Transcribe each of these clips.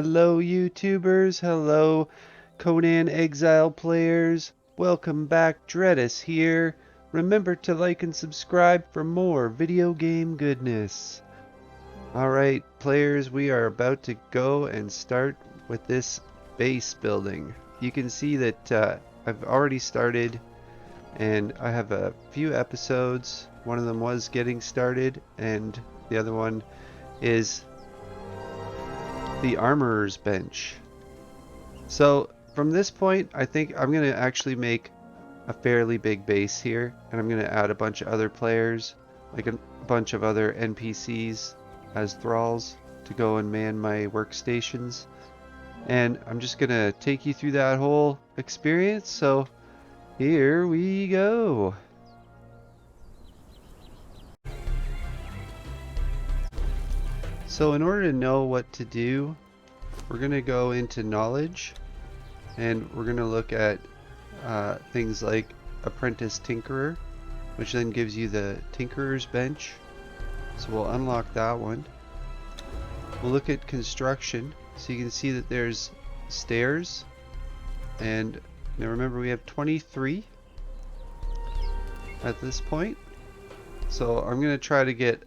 Hello YouTubers, hello Conan Exile players, welcome back, Dreadous here. Remember to like and subscribe for more video game goodness. Alright players, we are about to go and start with this base building. You can see that I've already started and I have a few episodes. One of them was getting started and the other one is the armorer's bench. So from this point, I think I'm going to actually make a fairly big base here, and I'm going to add a bunch of other players, like a bunch of other NPCs as thralls to go and man my workstations. And I'm just going to take you through that whole experience, so here we go. So in order to know what to do, we're going to go into knowledge and we're going to look at things like apprentice tinkerer, which then gives you the tinkerer's bench. So we'll unlock that one. We'll look at construction, so you can see that there's stairs, and now remember we have 23 at this point. So I'm going to try to get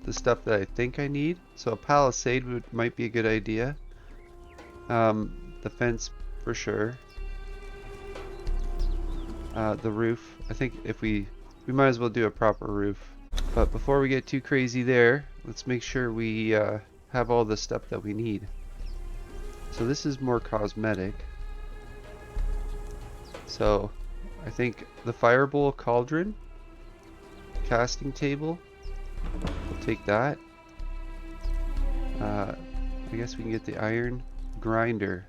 the stuff that I think I need. So a palisade might be a good idea. The fence for sure. The roof. I think if we might as well do a proper roof. But before we get too crazy there, let's make sure we have all the stuff that we need. So this is more cosmetic. So I think the firebowl cauldron, casting table, we'll take that. I guess we can get the iron grinder.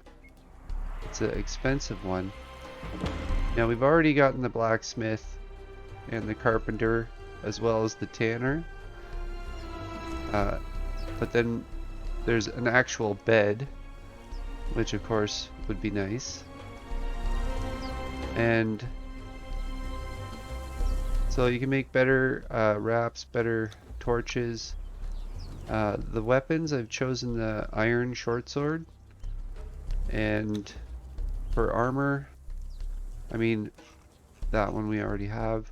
It's an expensive one. Now we've already gotten the blacksmith and the carpenter as well as the tanner. But then there's an actual bed, which of course would be nice. And so you can make better wraps, better torches. The weapons, I've chosen the iron short sword. And for armor, I mean, that one we already have.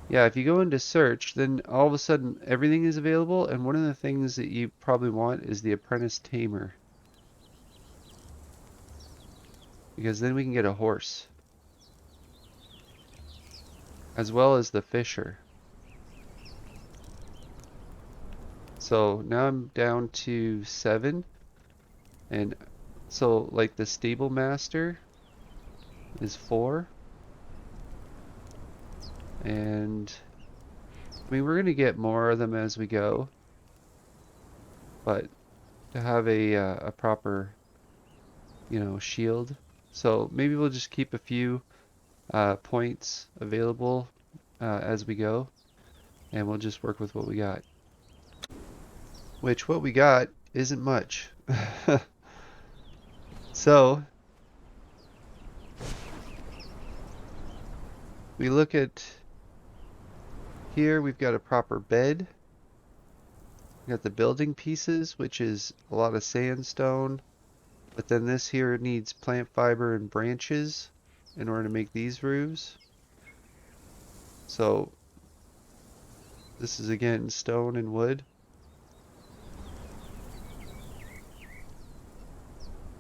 Yeah, if you go into search, then all of a sudden everything is available, and one of the things that you probably want is the apprentice tamer. Because then we can get a horse. As well as the fisher. So now I'm down to 7. And so like the stable master is 4. And I mean, we're gonna get more of them as we go, but to have a proper, shield. So maybe we'll just keep a few points available as we go, and we'll just work with what we got. Which what we got isn't much. So we look at here, we've got a proper bed. We got the building pieces, which is a lot of sandstone. But then this here needs plant fiber and branches in order to make these roofs. So this is again stone and wood.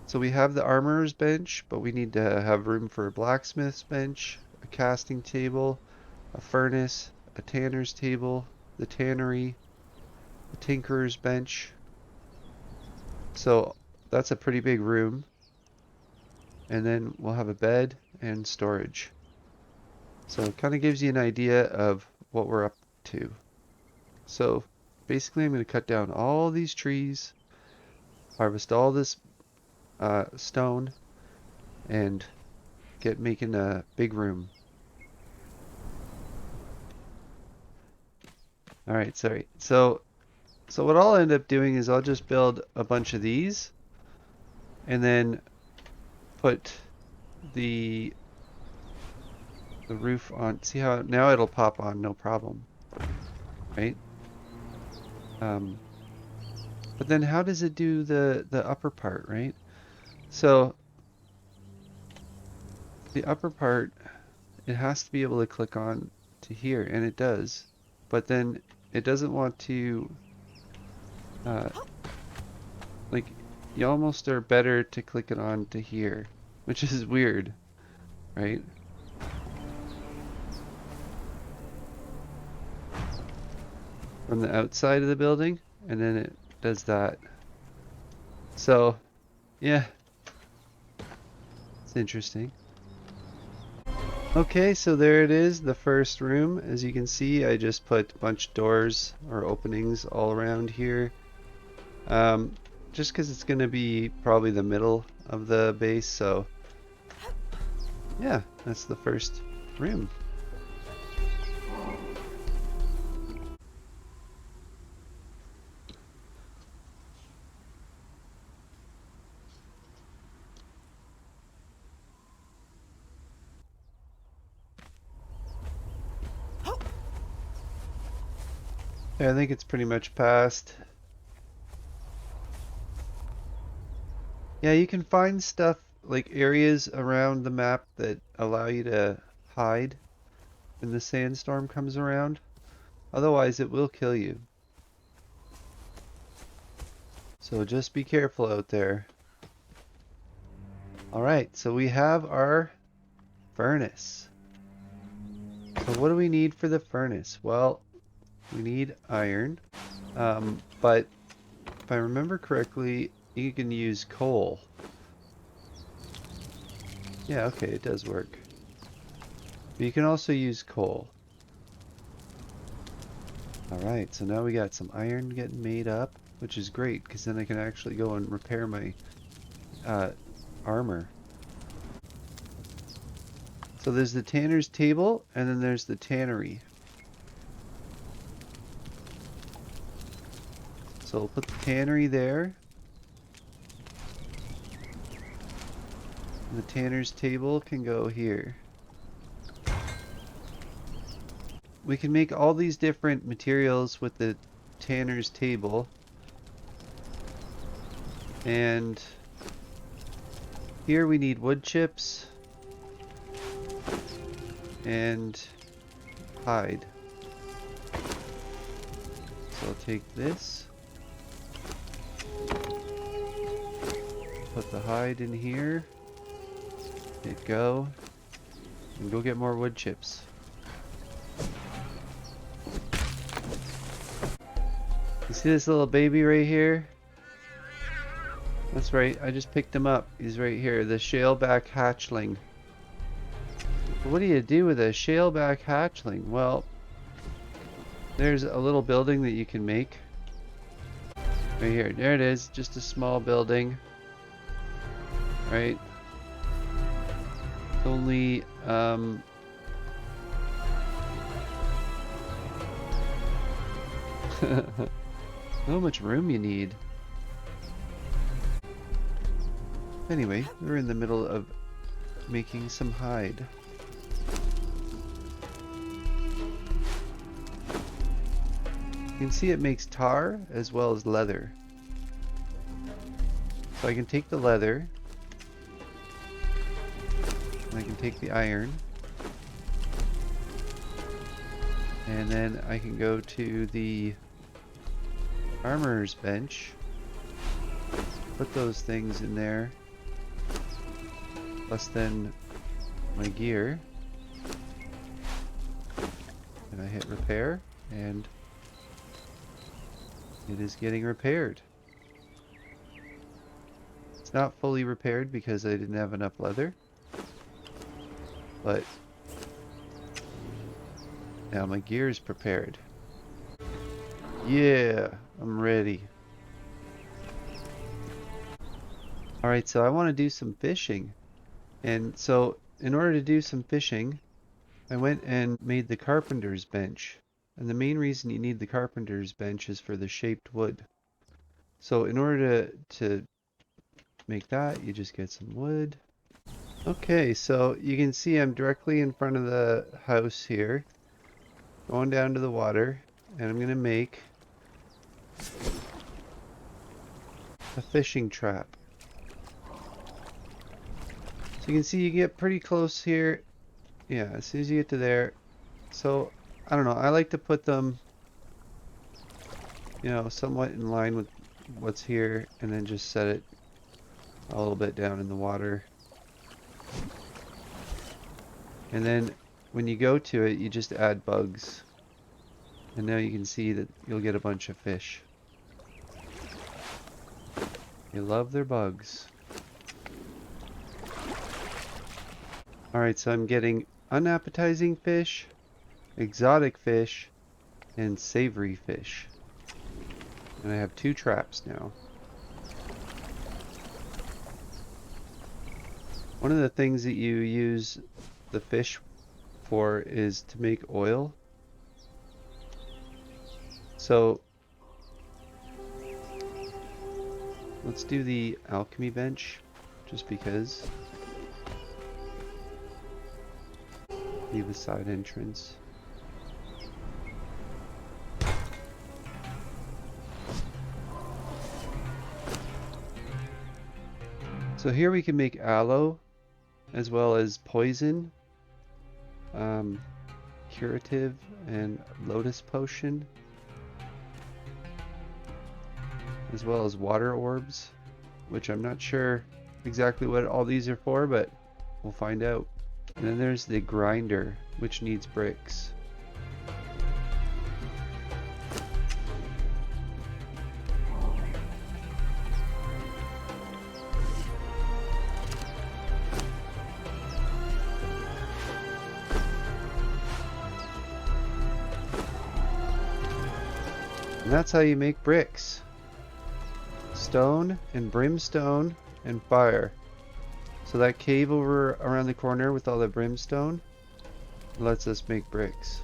So we have the armorer's bench, but we need to have room for a blacksmith's bench, a casting table, a furnace, a tanner's table, the tannery, a tinkerer's bench. So that's a pretty big room. And then we'll have a bed and storage. So it kind of gives you an idea of what we're up to. So basically I'm going to cut down all these trees, harvest all this stone, and get making a big room. Alright, sorry. So what I'll end up doing is I'll just build a bunch of these and then put the roof on. See how now it'll pop on, no problem. Right? But then how does it do the upper part, right? So the upper part, it has to be able to click on to here, and it does. But then it doesn't want to, uh, like, you almost are better to click it on to here, which is weird, right? From the outside of the building, and then it does that. So, yeah, it's interesting. Okay, so there it is, the first room. As you can see, I just put a bunch of doors or openings all around here. Just because it's going to be probably the middle of the base, so yeah, that's the first room. Yeah, I think it's pretty much passed. Yeah, you can find stuff like areas around the map that allow you to hide when the sandstorm comes around. Otherwise, it will kill you. So just be careful out there. Alright, so we have our furnace. So what do we need for the furnace? Well, we need iron. But if I remember correctly, you can use coal. Yeah, okay, it does work. But you can also use coal. Alright, so now we got some iron getting made up, which is great, because then I can actually go and repair my armor. So there's the tanner's table, and then there's the tannery. So we'll put the tannery there. And the tanner's table can go here. We can make all these different materials with the tanner's table. And here we need wood chips and hide. So I'll take this, put the hide in here, hit go, and go get more wood chips. You see this little baby right here? That's right, I just picked him up. He's right here, the shaleback hatchling. What do you do with a shaleback hatchling? Well, there's a little building that you can make. Right here, there it is, just a small building. Right? It's only, how much room you need. Anyway, we're in the middle of making some hide. You can see it makes tar as well as leather. So I can take the leather, and I can take the iron, and then I can go to the armorer's bench, put those things in there, plus then my gear, and I hit repair, and it is getting repaired. It's not fully repaired because I didn't have enough leather, but now my gear is prepared. Yeah, I'm ready. Alright, so I want to do some fishing. And so, in order to do some fishing, I went and made the carpenter's bench. And the main reason you need the carpenter's bench is for the shaped wood. So in order to make that, you just get some wood. Okay, so you can see I'm directly in front of the house here, going down to the water, and I'm going to make a fishing trap. So you can see you get pretty close here. Yeah, as soon as you get to there. So, I don't know, I like to put them, you know, somewhat in line with what's here, and then just set it a little bit down in the water. And then when you go to it, you just add bugs. And now you can see that you'll get a bunch of fish. They love their bugs. Alright, so I'm getting unappetizing fish, exotic fish, and savory fish. And I have 2 traps now. One of the things that you use the fish for is to make oil. So let's do the alchemy bench, just because. Leave a side entrance. So here we can make aloe, as well as poison, curative, and lotus potion, as well as water orbs, which I'm not sure exactly what all these are for, but we'll find out. And then there's the grinder, which needs bricks. And that's how you make bricks. Stone and brimstone and fire. So that cave over around the corner with all the brimstone lets us make bricks.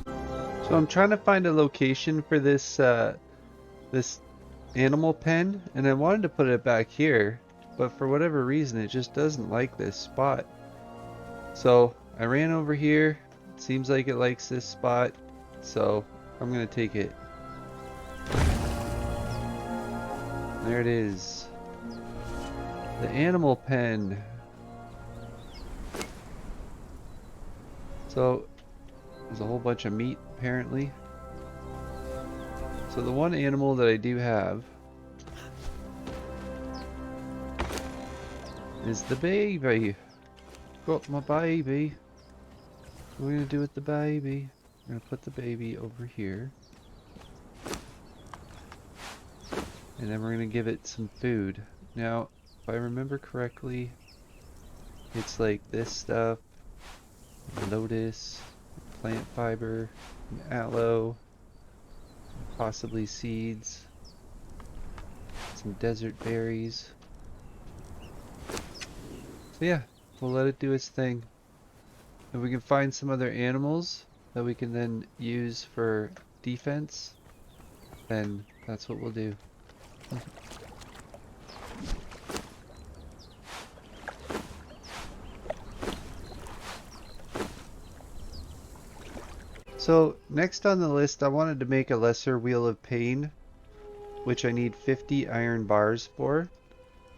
So I'm trying to find a location for this this animal pen, and I wanted to put it back here, but for whatever reason it just doesn't like this spot. So I ran over here. It seems like it likes this spot, so I'm gonna take it. There it is. The animal pen. So there's a whole bunch of meat apparently. So the one animal that I do have is the baby. Got my baby. What are we gonna do with the baby? We're gonna put the baby over here. And then we're gonna give it some food. Now, if I remember correctly, it's like this stuff, lotus, plant fiber, aloe, possibly seeds, some desert berries. So yeah, we'll let it do its thing. If we can find some other animals that we can then use for defense, then that's what we'll do. So next on the list, I wanted to make a lesser wheel of pain, which I need 50 iron bars for.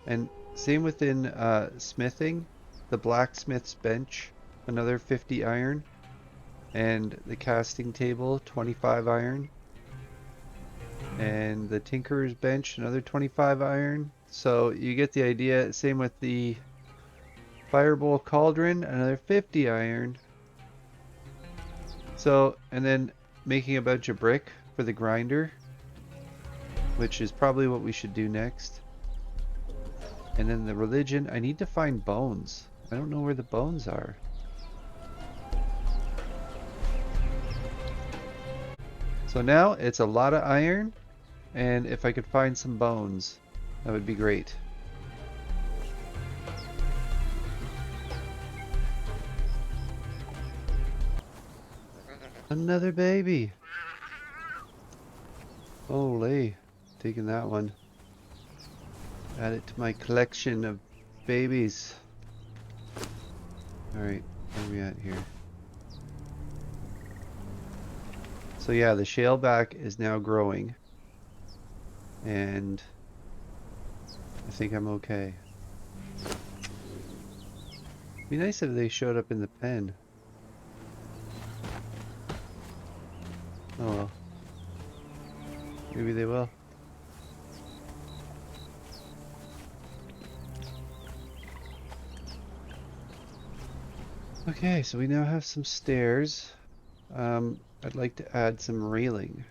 And same within smithing, the blacksmith's bench, another 50 iron, and the casting table, 25 iron, and the tinkerer's bench, another 25 iron. So you get the idea. Same with the firebowl cauldron, another 50 iron. So, and then making a bunch of brick for the grinder, which is probably what we should do next. And then the religion, I need to find bones. I don't know where the bones are. So now it's a lot of iron, and if I could find some bones, that would be great. Another baby. Holy, taking that one. Add it to my collection of babies. Alright, where are we at here? So yeah, the shaleback is now growing. and I think I'm okay. Be nice if they showed up in the pen. Oh well. Maybe they will. Okay, so we now have some stairs. I'd like to add some railing.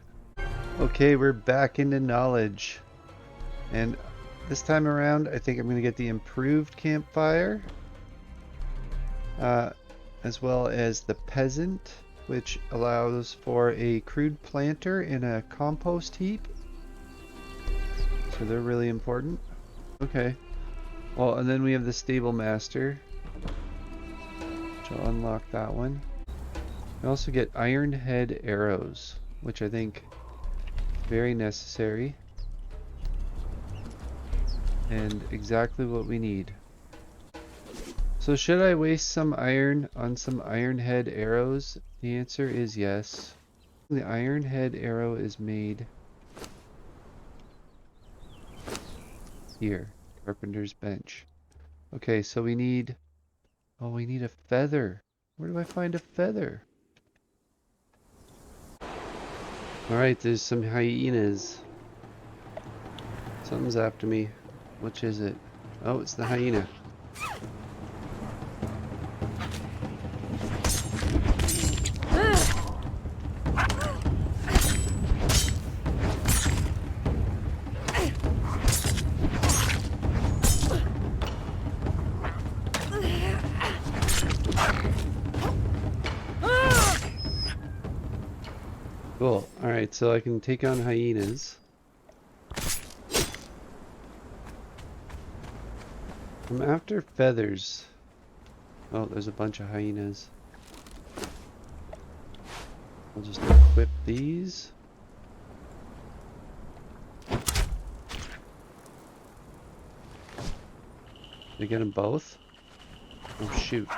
Okay, we're back into knowledge. And this time around, I think I'm going to get the improved campfire. As well as the peasant, which allows for a crude planter and a compost heap. So they're really important. Okay. Well, and then we have the stable master, which I'll unlock that one. I also get iron head arrows, which I think is very necessary. And exactly what we need. So should I waste some iron on some iron head arrows? The answer is yes. The iron head arrow is made here, carpenter's bench. Okay, so we need, oh, we need a feather. Where do I find a feather? Alright, there's some hyenas. Something's after me. Which is it? Oh, it's the hyena. Cool. Alright, so I can take on hyenas. I'm after feathers. Oh, there's a bunch of hyenas. I'll just equip these. Did I get them both? Oh shoot.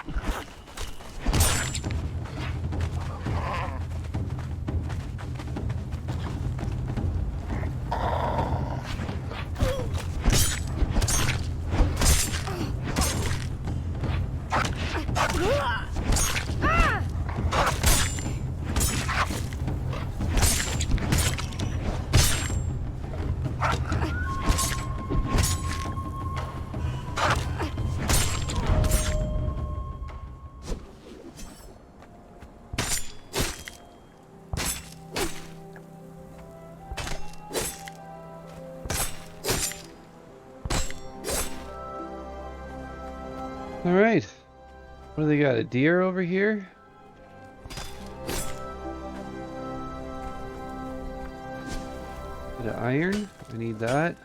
Alright. What do they got? A deer over here? Bit of iron. I need that.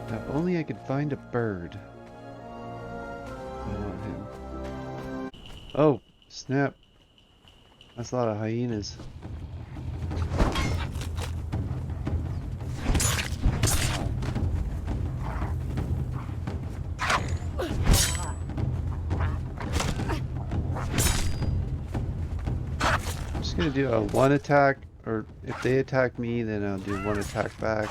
If only I could find a bird. I want him. Oh, snap. That's a lot of hyenas. I'm just gonna do a one attack, or if they attack me, then I'll do one attack back.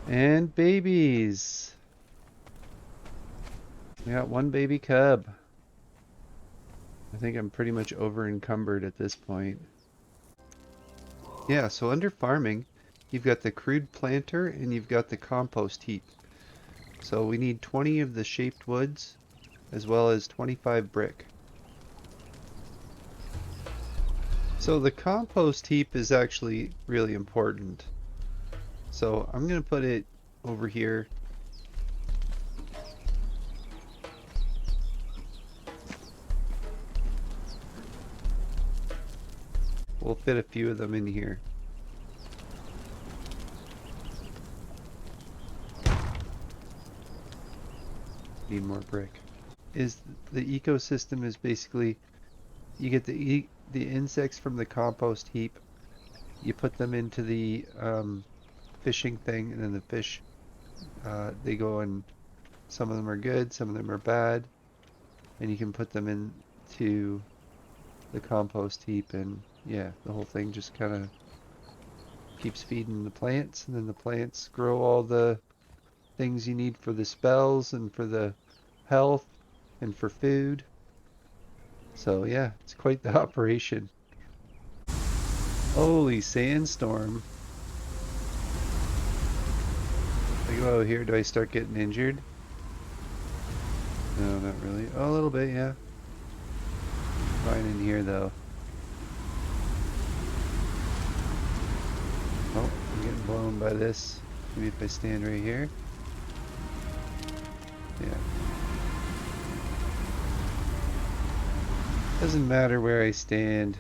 And babies. We got one baby cub. I think I'm pretty much over encumbered at this point. Yeah, so under farming, you've got the crude planter and you've got the compost heap. So we need 20 of the shaped woods as well as 25 brick. So the compost heap is actually really important. So I'm going to put it over here. We'll fit a few of them in here. Need more brick. Is the ecosystem is basically you get the insects from the compost heap. You put them into the fishing thing, and then the fish they go and some of them are good, some of them are bad, and you can put them into the compost heap, and yeah, the whole thing just kind of keeps feeding the plants, and then the plants grow all the things you need for the spells and for the health and for food. So yeah, it's quite the operation. Holy sandstorm. I go out here, do I start getting injured? No, not really. Oh, a little bit, yeah. Fine in here though. Oh, I'm getting blown by this. Maybe if I stand right here. Yeah. Doesn't matter where I stand.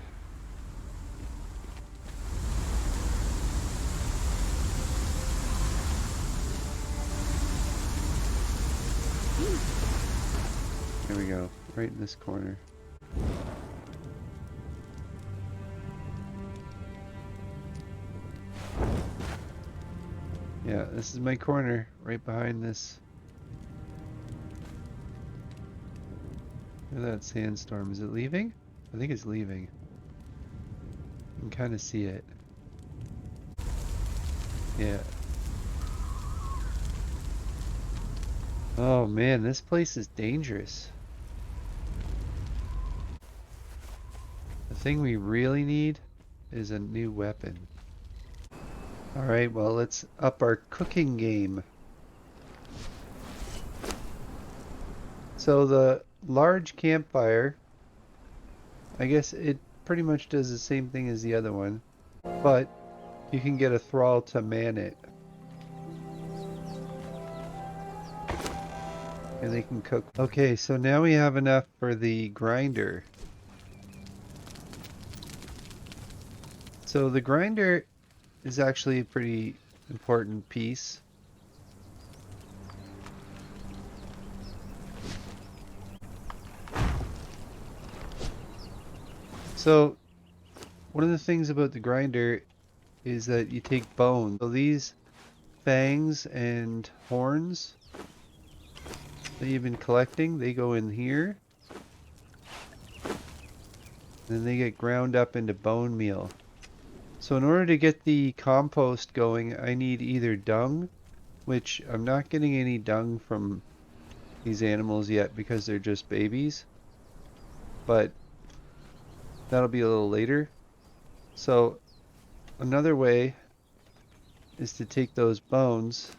There we go, right in this corner. Yeah, this is my corner, right behind this. Look at that sandstorm. Is it leaving? I think it's leaving. You can kind of see it. Yeah. Oh man, this place is dangerous. The thing we really need is a new weapon. Alright, well let's up our cooking game. So the large campfire, I guess it pretty much does the same thing as the other one, but you can get a thrall to man it. And they can cook. Okay, so now we have enough for the grinder. So the grinder is actually a pretty important piece. So one of the things about the grinder is that you take bone. So these fangs and horns that you've been collecting, they go in here. Then they get ground up into bone meal. So in order to get the compost going, I need either dung, which I'm not getting any dung from these animals yet because they're just babies, but that'll be a little later. So another way is to take those bones,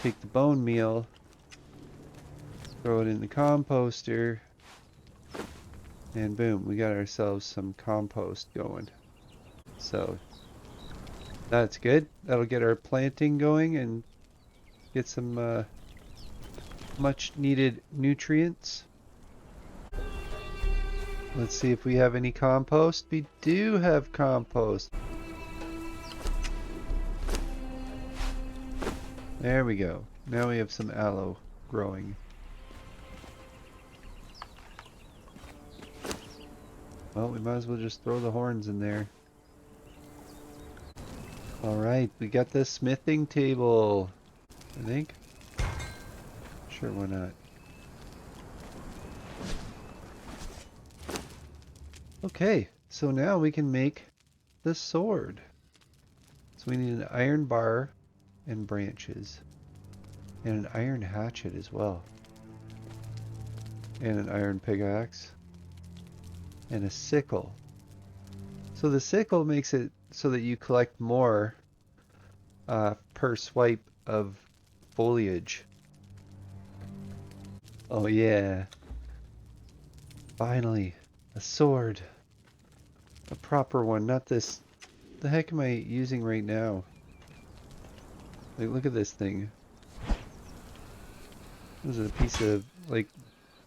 take the bone meal, throw it in the composter, and boom, we got ourselves some compost going. So that's good. That'll get our planting going and get some much needed nutrients. Let's see if we have any compost. We do have compost. There we go. Now we have some aloe growing. Well, we might as well just throw the horns in there. Alright, we got the smithing table, I think. Sure, why not? Okay, so now we can make the sword. So we need an iron bar and branches. And an iron hatchet as well. And an iron pickaxe. And a sickle. So the sickle makes it so that you collect more per swipe of foliage. Oh yeah. Finally, a sword. A proper one, not this. The heck am I using right now? Like, look at this thing. This is a piece of, like,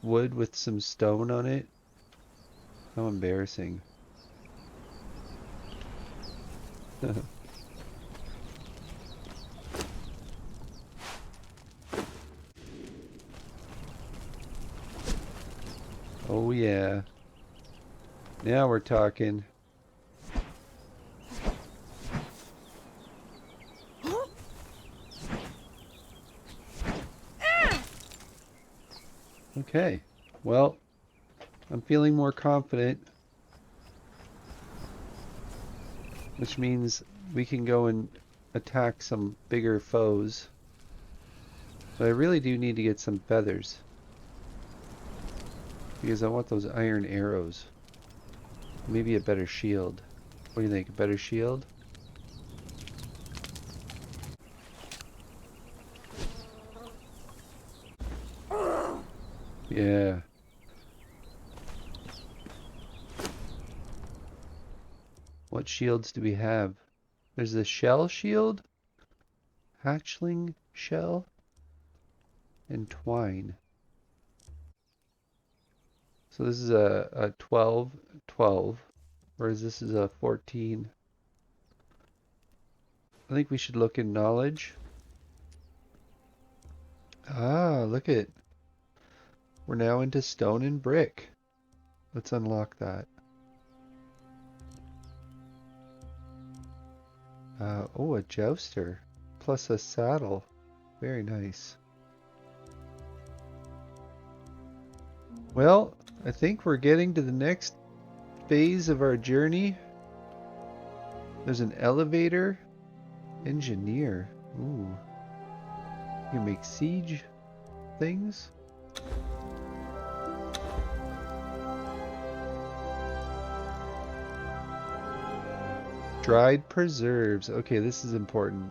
wood with some stone on it. How embarrassing. Oh yeah. Now we're talking. Okay. Well, I'm feeling more confident, which means we can go and attack some bigger foes. But I really do need to get some feathers, because I want those iron arrows. Maybe a better shield. What do you think? A better shield? Yeah. What shields do we have? There's the shell shield, hatchling shell, and twine. So this is a 12, 12, whereas this is a 14. I think we should look in knowledge. Ah, look at. We're now into stone and brick. Let's unlock that. Oh, a jouster. Plus a saddle. Very nice. Well, I think we're getting to the next phase of our journey. There's an elevator. Engineer. Ooh. You can make siege things. Dried preserves. Okay, this is important.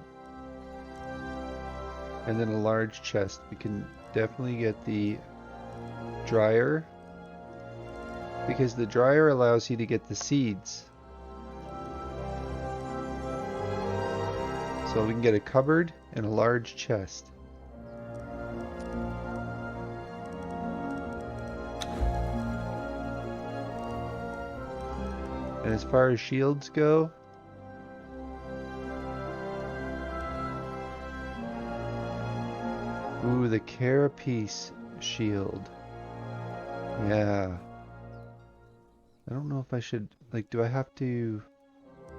And then a large chest. We can definitely get the dryer, because the dryer allows you to get the seeds. So we can get a cupboard and a large chest. And as far as shields go, ooh, the carapace shield. Yeah. I don't know if I should, like, do I have to,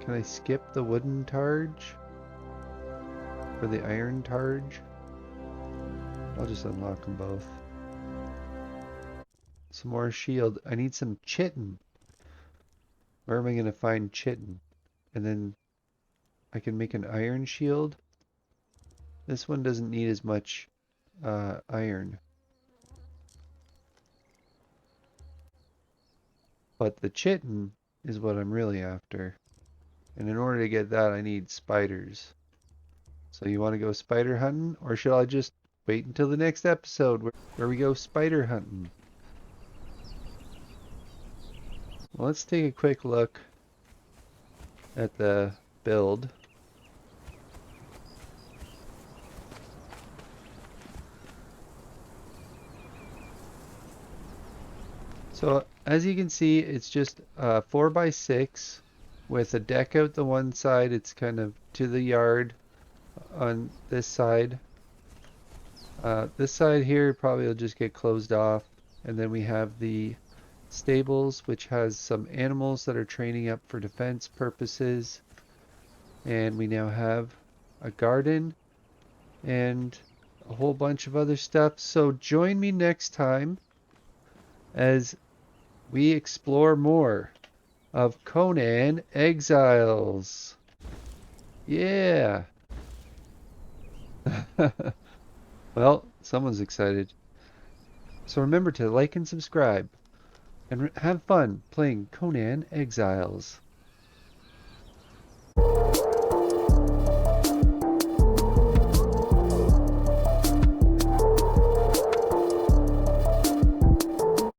can I skip the wooden targe? Or the iron targe? I'll just unlock them both. Some more shield. I need some chitin. Where am I going to find chitin? And then I can make an iron shield. This one doesn't need as much iron. But the chitin is what I'm really after. And in order to get that, I need spiders. So you want to go spider hunting? Or should I just wait until the next episode where we go spider hunting? Well, let's take a quick look at the build. So as you can see, it's just 4x6 with a deck out the one side. It's kind of to the yard on this side. This side here probably will just get closed off. And then we have the stables, which has some animals that are training up for defense purposes. And we now have a garden and a whole bunch of other stuff. So join me next time as we explore more of Conan Exiles. Yeah. Well, someone's excited. So remember to like and subscribe and have fun playing Conan Exiles.